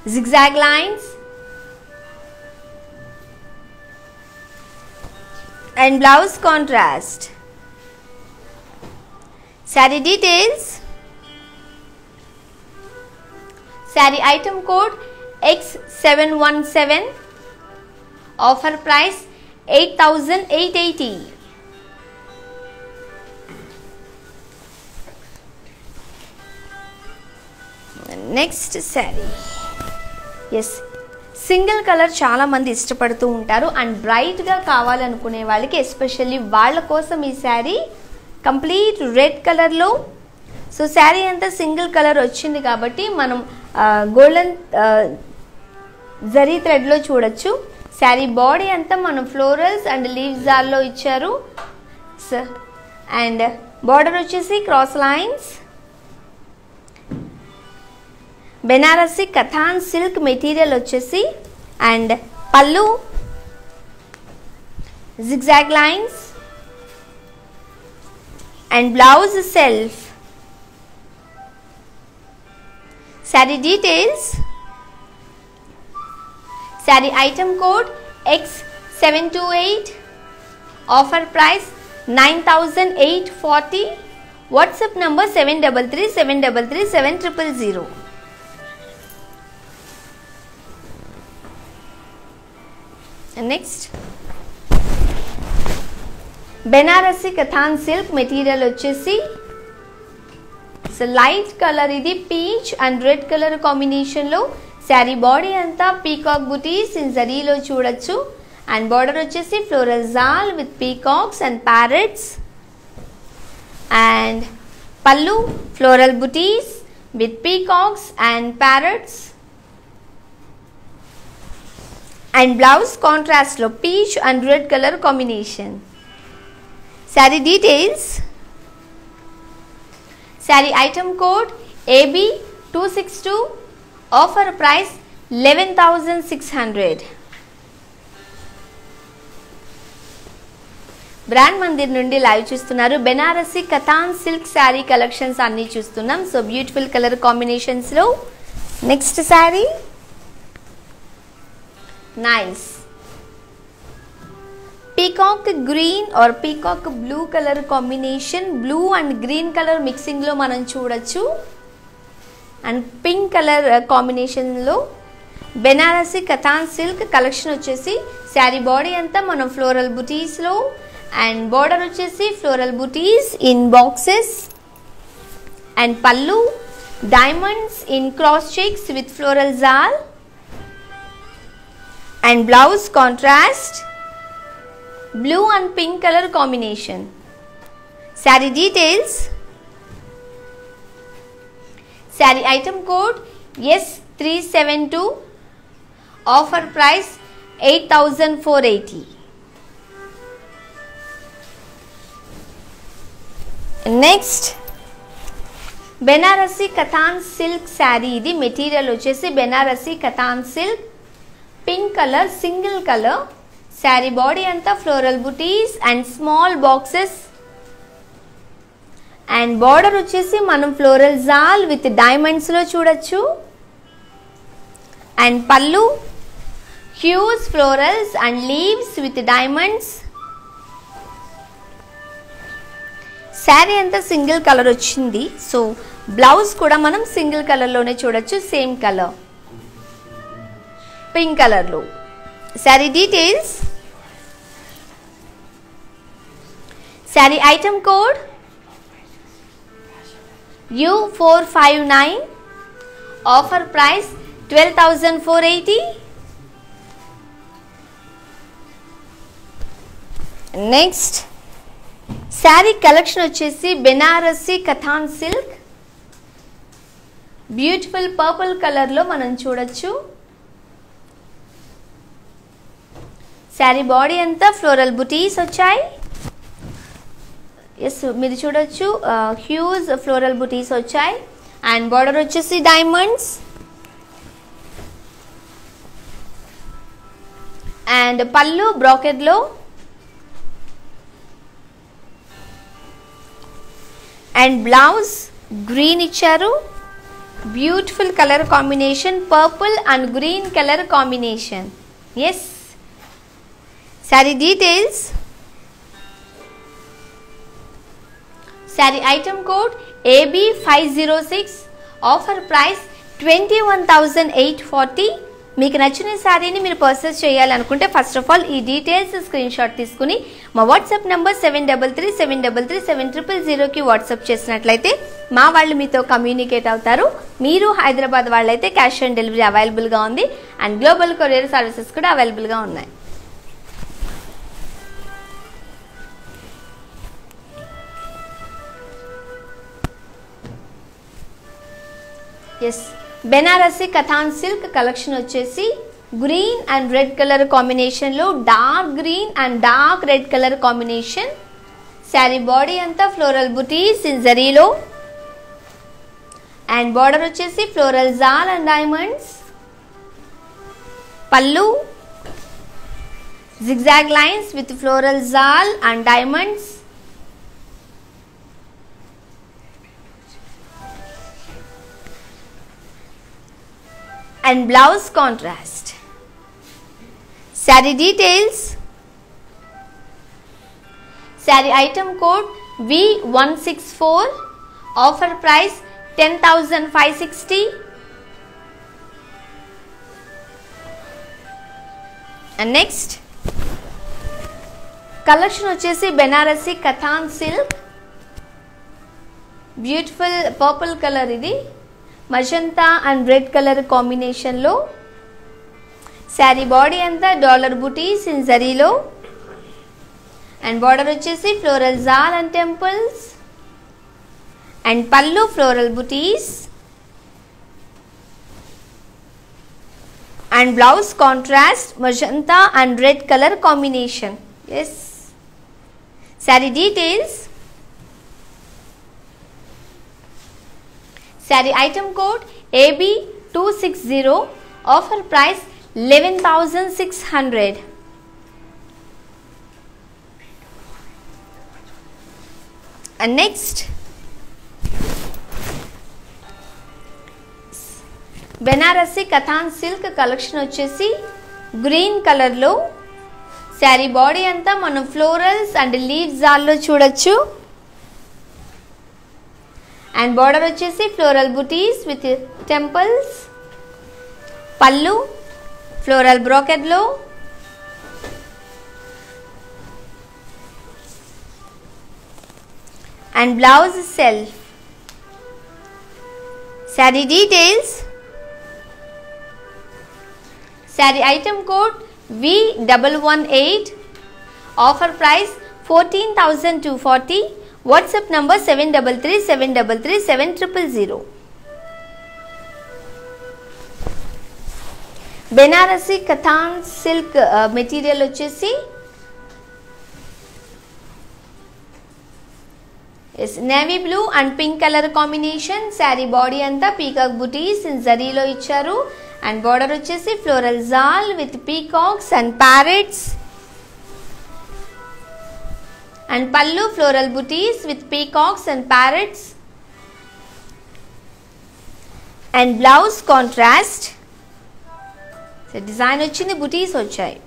zigzag lines and blouse contrast. Saree details, saree item code X717, offer price 8,880. Next sari, yes, single colour చాలా మంది ఇష్టపడుతూ ఉంటారు and బ్రైట్గా కావాలనుకునే వాళ్ళకి ఎస్పెషల్లీ వాళ్ళ కోసం ఈ శారీ కంప్లీట్ రెడ్ కలర్లో. సో శారీ అంతా సింగిల్ కలర్ వచ్చింది కాబట్టి మనం గోల్డెన్ జరీ థ్రెడ్లో చూడొచ్చు. శారీ బాడీ అంతా మనం ఫ్లోరల్స్ అండ్ లీవ్స్ జాల్లో ఇచ్చారు. అండ్ బార్డర్ వచ్చేసి cross lines. Banarasi katan silk material వచ్చేసి and pallu zigzag lines and blouse self. Saree details, saree item code X728, offer price 9,840. WhatsApp number 7337337000. Next Banarasi katan silk material వచ్చేసి లైట్ కలర్, ఇది peach and red colour కాంబినేషన్లో. Sari body అంతా peacock butis in జరీలో చూడొచ్చు. And border వచ్చేసి floral jaal with peacocks and parrots. And pallu floral butis with peacocks and parrots. And blouse కాంట్రాస్ట్లో peach and red colour combination. Sari details, sari item code AB262, offer price 11,600. Brand Mandir నుండి live చూస్తున్నారు. Banarasi katan silk sari collections అన్నీ చూస్తున్నాం. So beautiful colour కాంబినేషన్స్లో next saree, nice peacock green or peacock blue colour combination. Blue and green colour మిక్సింగ్లో మనం చూడొచ్చు. And pink colour కాంబినేషన్లో Banarasi katan silk collection వచ్చేసి శారీ బాడీ అంతా మనం ఫ్లోరల్ బుటీస్లో అండ్ బార్డర్ వచ్చేసి floral butis in boxes. And pallu diamonds in cross checks with floral jaal. And blouse contrast blue and pink color combination. Saree details, saree item code S372, offer price 8,480. Next Banarasi katan silk sari. ఇది material వచ్చేసి Banarasi katan silk pink colour single colour. Sari body అంతా floral butis and small boxes. And border వచ్చేసి మనం floral jaal with డైమండ్స్లో చూడొచ్చు. And pallu huge florals and leaves with diamonds. Saree అంతా single colour వచ్చింది. So blouse కూడా మనం సింగిల్ కలర్లోనే చూడొచ్చు. సేమ్ కలర్ పింక్ కలర్లో. Sari details. Sari item code U459. Offer price 12,480. Next sari collection వచ్చేసి Banarasi katan silk. Beautiful purple కలర్లో మనం చూడొచ్చు. శారీ బాడీ అంతా ఫ్లోరల్ బుటీస్ వచ్చాయి. ఎస్, మీరు చూడొచ్చు హ్యూజ్ ఫ్లోరల్ బుటీస్ వచ్చాయి. అండ్ బార్డర్ వచ్చేసి డైమండ్స్. అండ్ పళ్ళు బ్రాకెట్లో. అండ్ బ్లౌజ్ గ్రీన్ ఇచ్చారు. Beautiful colour combination, purple and green colour combination. Yes. Sari details. Sari item code AB506. Offer price 21,840. మీకు నచ్చిన శారీని మీరు పర్చేస్ చేయాలనుకుంటే ఫస్ట్ ఆఫ్ ఆల్ ఈ డీటెయిల్స్ స్క్రీన్ షాట్ తీసుకుని మా వాట్సాప్ నెంబర్ 7337337000కి వాట్సాప్ చేసినట్లయితే మా వాళ్ళు మీతో కమ్యూనికేట్ అవుతారు. మీరు హైదరాబాద్ వాళ్ళైతే క్యాష్ ఆన్ డెలివరీ అవైలబుల్గా ఉంది. అండ్ గ్లోబల్ కొరియర్ సర్వీసెస్ కూడా అవైలబుల్గా ఉన్నాయి. Yes, Banarasi katan silk collection వచ్చేసి గ్రీన్ అండ్ రెడ్ కలర్ కాంబినేషన్లో, dark green and dark red colour combination. Sari body అంతా ఫ్లోరల్ బుటీస్ ఇన్ జరీలో. అండ్ బార్డర్ వచ్చేసి floral jaal and diamonds. Pallu zigzag lines with floral jaal and diamonds. And blouse contrast. Saree details. Saree item code V164. Offer price 10,560. And next collection వచ్చేసి Banarasi katan silk. Beautiful purple colour ఇది. Magenta and red colour కాంబినేషన్లో. Sari body అంతా dollar butis in జరీలో. And border వచ్చేసి floral jaal and temples. And pallu floral butis. And blouse contrast magenta and red colour combination. Yes. Sari details. Saree item code AB260. Offer price 11,600. And next Banarasi katan silk collection వచ్చేసి green కలర్లో. Saree body అంతా మనం florals and leaves జాల్లో చూడొచ్చు. And border వచ్చేసి floral butis with temples. Pallu floral బ్రోకెట్లో. And blouse self. Saree details. Sari item code V118. Offer price 14,240. WhatsApp number 7337337000. Banarasi katan silk material వచ్చేసి navy blue and pink colour combination. Sari body అంతా peacock butis in జరీలో ఇచ్చారు. And border వచ్చేసి floral jaal with peacocks and parrots. And pallu floral booties with peacocks and parrots. And blouse contrast. So design వచ్చింది, బుటీస్ వచ్చాయి.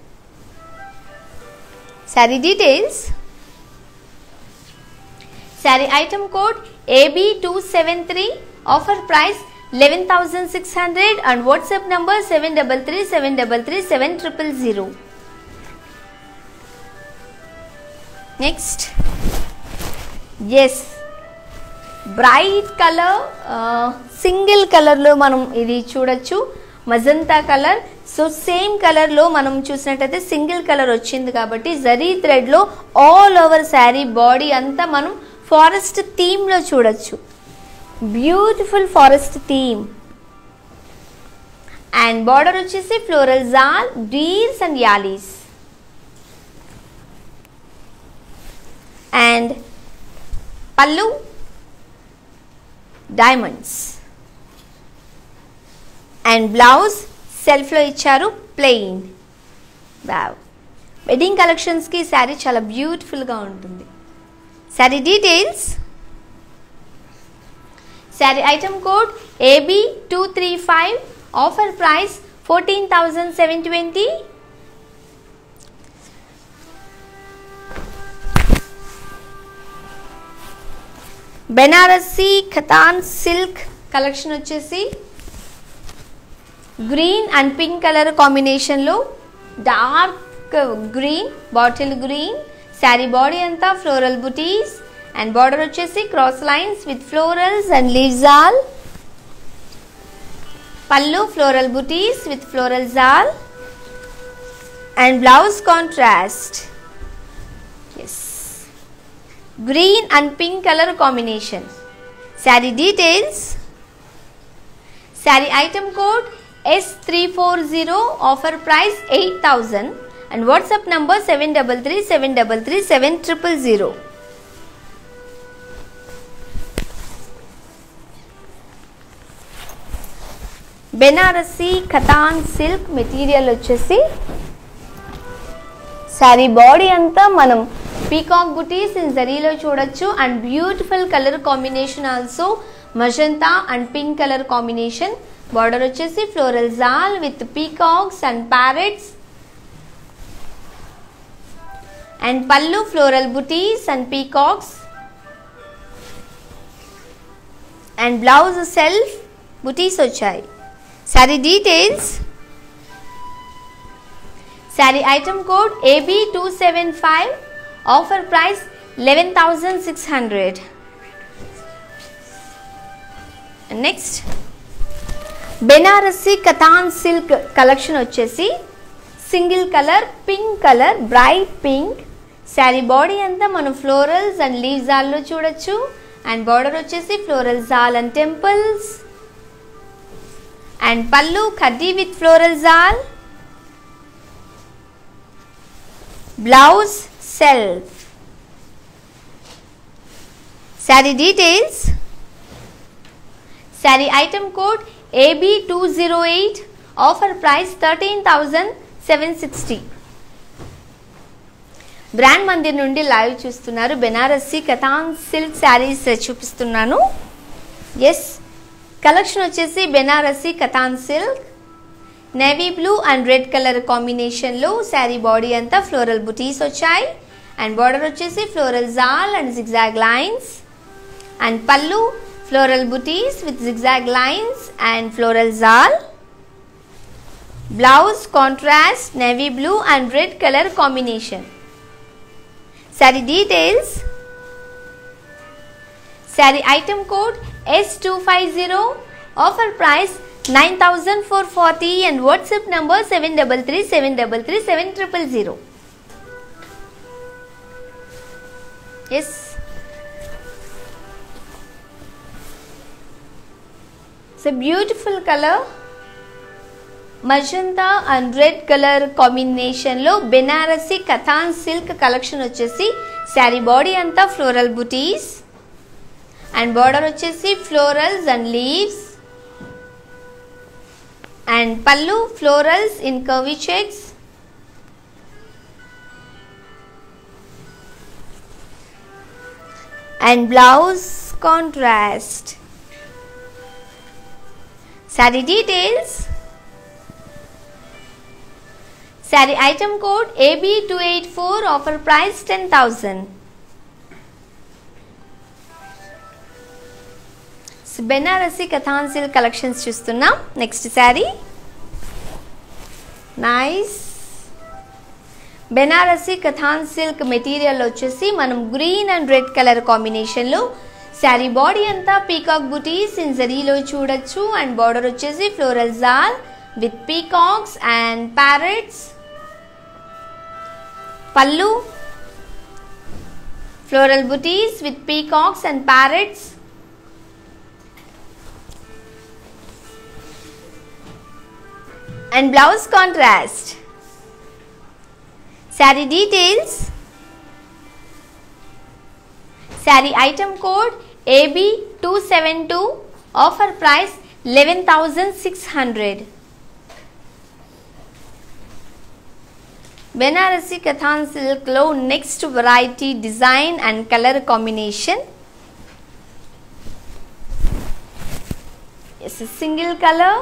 Saree details. Sari item code AB273, offer price 11,600 and WhatsApp number 7337337000. Next yes bright colour, single కలర్లో మనం ఇది చూడొచ్చు, magenta colour. So same కలర్లో మనం చూసినట్టయితే single colour వచ్చింది కాబట్టి జరీ థ్రెడ్లో ఆల్ ఓవర్ శారీ బాడీ అంతా మనం ఫారెస్ట్ థీమ్లో చూడొచ్చు. Beautiful forest theme. And border వచ్చేసి floral jaal, deers and yalis. And pallu diamonds. And blouse సెల్ఫ్లో ఇచ్చారు, ప్లెయిన్. వావ్, వెడ్డింగ్ కలెక్షన్స్కి శారీ చాలా బ్యూటిఫుల్గా ఉంటుంది. Saree details. Sari item code AB235, offer price 14,720. Banarasi Katan silk collection వచ్చేసి గ్రీన్ అండ్ పింక్ కలర్ కాంబినేషన్లో, dark green, bottle green. Saree body అంతా ఫ్లోరల్ బుటీస్ అండ్ బార్డర్ వచ్చేసి cross lines with florals and leave jaal. Pallu floral butis with floral jaal and blouse contrast. Yes, green and pink colour combination. Sari details. Sari item code S340, offer price 8,000 and WhatsApp number 7337337000. Banarasi Katan silk material వచ్చేసి sari body అంతా మనం peacock butis in జరీలో చూడొచ్చు. And beautiful colour combination also, magenta and pink colour combination. Border వచ్చేసి floral jaal with peacocks and parrots. And pallu floral butis and peacocks. And blouse self butis వచ్చాయి. Saree details. Sari item code AB275, offer price 11,600. Next Banarasi Katan silk collection వచ్చేసి single colour, pink colour, bright pink. Saree body అంతా మనం florals and leave జాల్లో చూడొచ్చు. And border వచ్చేసి floral jaal and temples. And pallu kaddi with floral jaal. Blouse self. Saree details. Sari item code AB208, offer price 13,760. Brand Mandir నుండి live చూస్తున్నారు. Banarasi Katan silk saris చూపిస్తున్నాను. Yes, collection వచ్చేసి Banarasi Katan silk, navy blue and red colour కాంబినేషన్లో. శారీ బాడీ అంతా floral butis వచ్చాయి. అండ్ బార్డర్ వచ్చేసి floral jaal and zigzag lines. And pallu floral booties with zigzag lines and floral zal. Blouse contrast navy blue and red color combination. Saree details. Saree item code S250, offer price 9,440 and WhatsApp number 7337337000. Yes. It's a beautiful color, magenta and red color combination lo Benarasi Kathan silk collection vachesi saree body anta floral booties and border vachesi florals and leaves and pallu florals in curvy checks and blouse contrast. Saree details. Sari item code AB284, offer price 10,000. Banarasi katan silk collections చూస్తున్నాం. Next saree nice Banarasi katan silk material వచ్చేసి మనం green and red colour కాంబినేషన్లో sari body అంతా peacock butis in జరీలో చూడొచ్చు. And border వచ్చేసి floral jaal with peacocks and parrots. Pallu floral butis with peacocks and parrots. And blouse contrast. Saree details. Saree item code AB272, offer price 11,600. Benarasi Kathan silk lo next variety design and color combination. It's a single color.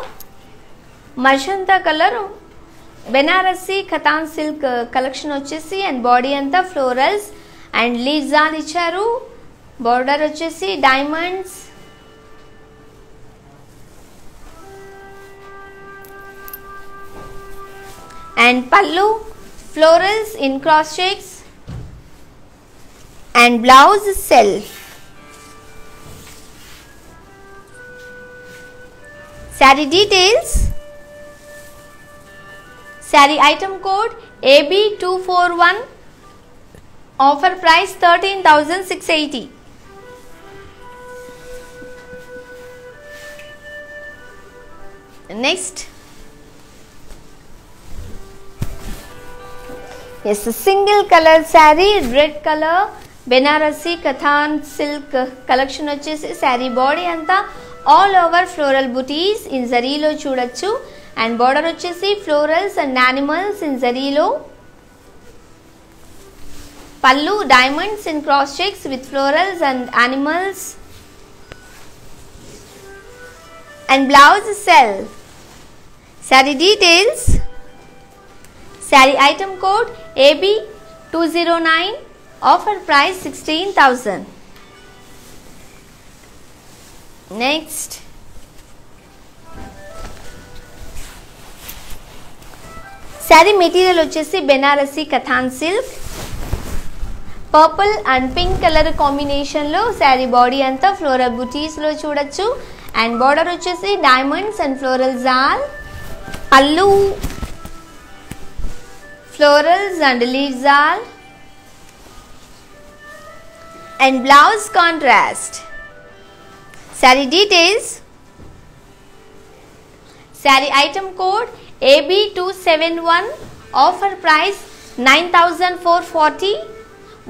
Magenta colour Banarasi Katan silk collection వచ్చేసి and body అంతా florals and leaves అని ఇచ్చారు. Border వచ్చేసి diamonds and పల్లు florals in cross checks and blouse self. Saree details. Saree item code AB241, offer price 13,680. Next, yes, a single color saree, red color Benarasi Kathan silk collection వచ్చేసి saree body అంతా all over floral booties in zari లో చూడొచ్చు. And border వచ్చేసి florals and animals in జరీలో. Pallu diamonds in cross checks with florals and animals and blouse self. Saree details. Sari item code AB209, offer price 16,000. Next saree material వచ్చేసి Banarasi katan silk purple and pink colour కాంబినేషన్లో sari body అంతా floral బుటీస్లో చూడొచ్చు. And border వచ్చేసి diamonds and floral jaal. Pallu florals and leave jaal and blouse contrast. Sari details. Sari item code AB271, offer price 9,440.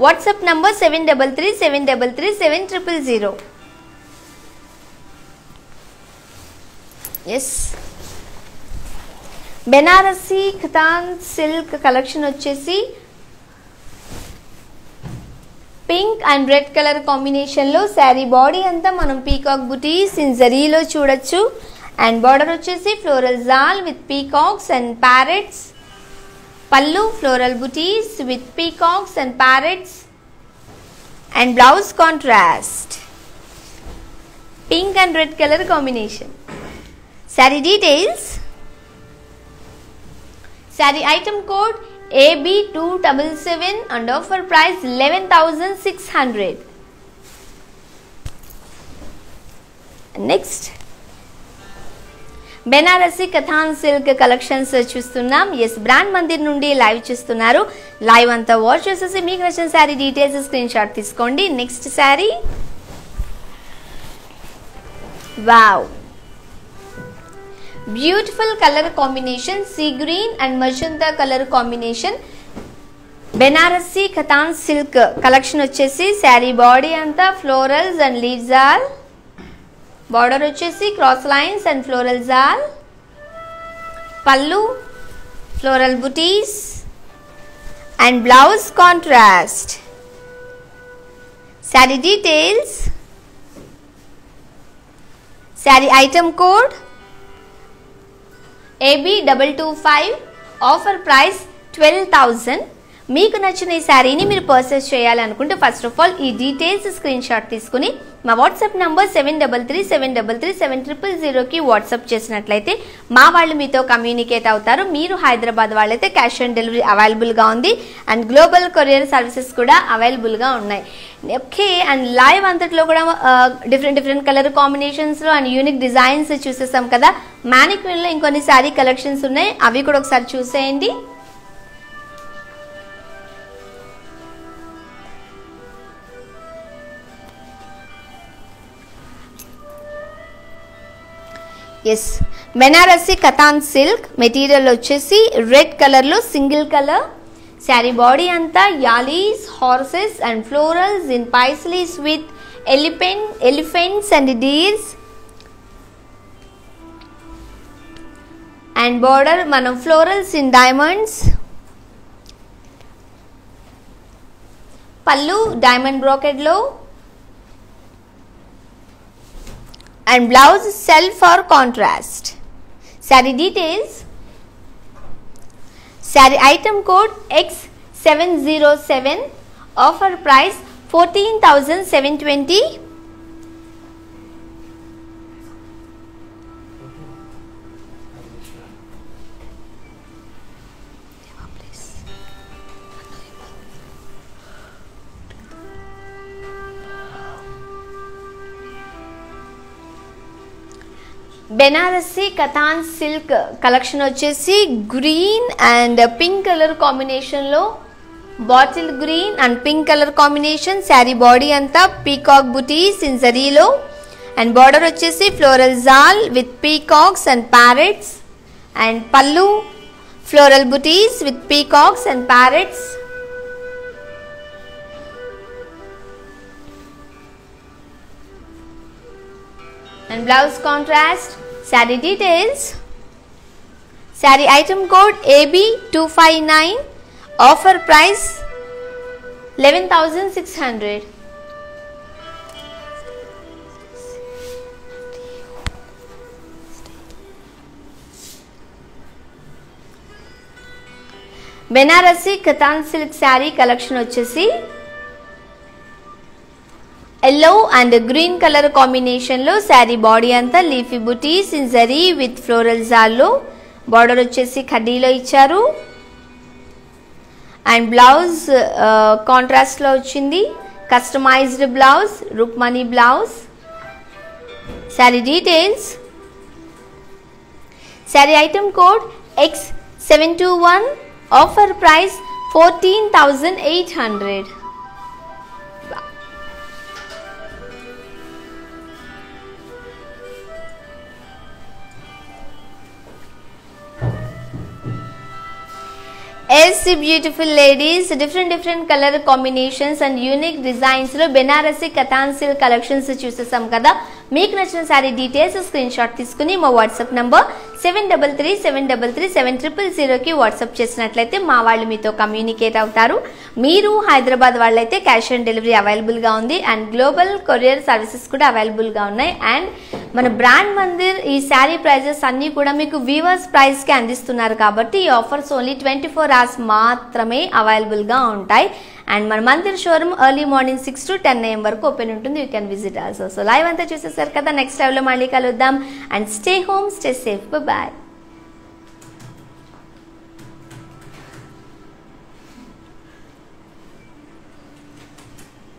WhatsApp number 7337337000. Yes, Banarasi Katan silk collection వచ్చేసి pink and red colour కాంబినేషన్లో sari body అంతా మనం peacock butis in జరీలో చూడొచ్చు. అండ్ బార్డర్ వచ్చేసి floral jaal with peacocks and parrots. Pallu floral butis with peacocks and parrots and blouse contrast pink and red colour combination. Sari details. Sari item code AB277 and offer price 11,600. Next Banarasi katan silk collections చూస్తున్నాం. Yes, brand Mandir నుండి live చూస్తున్నారు. Live అంతా watch చేసేసి మీకు నచ్చిన saree details screenshot తీసుకోండి. Next sari wow, beautiful colour combination, sea green and magenta colour combination. Banarasi Katan silk collection వచ్చేసి sari body అంతా ఫ్లోరల్స్ అండ్ లీవ్ జాల్. బార్డర్ వచ్చేసి cross lines and floral jaal. Pallu floral butis and blouse contrast. Sari details. Sari item code AB225, offer price 12,000. మీకు నచ్చిన ఈ శారీని మీరు purchase చేయాలనుకుంటే ఫస్ట్ ఆఫ్ ఆల్ ఈ డీటెయిల్స్ స్క్రీన్ షాట్ తీసుకుని మా వాట్సాప్ నంబర్ 7337337000కి వాట్సాప్ చేసినట్లయితే మా వాళ్ళు మీతో కమ్యూనికేట్ అవుతారు. మీరు హైదరాబాద్ వాళ్ళైతే క్యాష్ ఆన్ డెలివరీ అవైలబుల్గా ఉంది అండ్ గ్లోబల్ కొరియర్ సర్వీసెస్ కూడా అవైలబుల్గా ఉన్నాయి. ఓకే, అండ్ లైవ్ అంతట్లో కూడా డిఫరెంట్ కలర్ కాంబినేషన్స్లో అండ్ యూనిక్ డిజైన్స్ చూసేసాం కదా. మ్యానిక్విన్లో ఇంకొన్ని శారీ కలెక్షన్స్ ఉన్నాయి, అవి కూడా ఒకసారి చూసేయండి. Yes, Banarasi Katan silk material వచ్చేసి రెడ్ కలర్లో సింగిల్ కలర్. శారీ బాడీ అంతా yalis, horses and florals in paisleys with elephants and deers. And border మనం florals in diamonds. Pallu diamond బ్రోకెడ్లో and blouse self for contrast. Saree details. Saree item code X707. Offer price 14,720. Banarasi Katan silk collection వచ్చేసి green and pink colour కాంబినేషన్లో, bottle green and pink colour combination. Sari body అంతా peacock butis in జరీలో and border వచ్చేసి floral jaal with peacocks and parrots. And pallu floral butis with peacocks and parrots. And blouse contrast. Saree details. Saree item code AB259. Offer price 11,600. Banarasi Katan silk sari collection వచ్చేసి yellow and green colour కాంబినేషన్లో. Sari body అంతా leafy butis in zari with floral జాల్లో. Border వచ్చేసి కడ్డీలో ఇచ్చారు and blouse కాంట్రాస్ట్లో వచ్చింది. Customised blouse, Rukmini blouse. Saree details. Sari item code X721. Offer price 14,800. Yes, beautiful ladies, different color combinations and unique designs లో బెనారసి కతాన్ సిల్క్ కలెక్షన్స్ చూసేసాం కదా. మీకు నచ్చిన సారీ డీటెయిల్స్ స్క్రీన్ షాట్ తీసుకుని మా వాట్సాప్ నంబర్ 7337337000కి వాట్సాప్ చేసినట్లయితే మా వాళ్ళు మీతో కమ్యూనికేట్ అవుతారు. మీరు హైదరాబాద్ వాళ్ళైతే క్యాష్ ఆన్ డెలివరీ అవైలబుల్గా ఉంది అండ్ గ్లోబల్ కొరియర్ సర్వీసెస్ కూడా అవైలబుల్గా ఉన్నాయి. అండ్ మన బ్రాండ్ మందిర్ ఈ శారీ ప్రైజెస్ అన్నీ కూడా మీకు వీవర్స్ ప్రైస్కి అందిస్తున్నారు కాబట్టి ఈ ఆఫర్స్ ఓన్లీ 24 hours మాత్రమే అవైలబుల్గా ఉంటాయి. అండ్ మన Mandir showroom early morning 6 to 10 AM వరకు ఓపెన్ ఉంటుంది. You can visit also. So live అంతా చూసేసారు కదా, నెక్స్ట్ లైవ్లో మళ్ళీ కలుద్దాం. And stay home, stay safe, bye.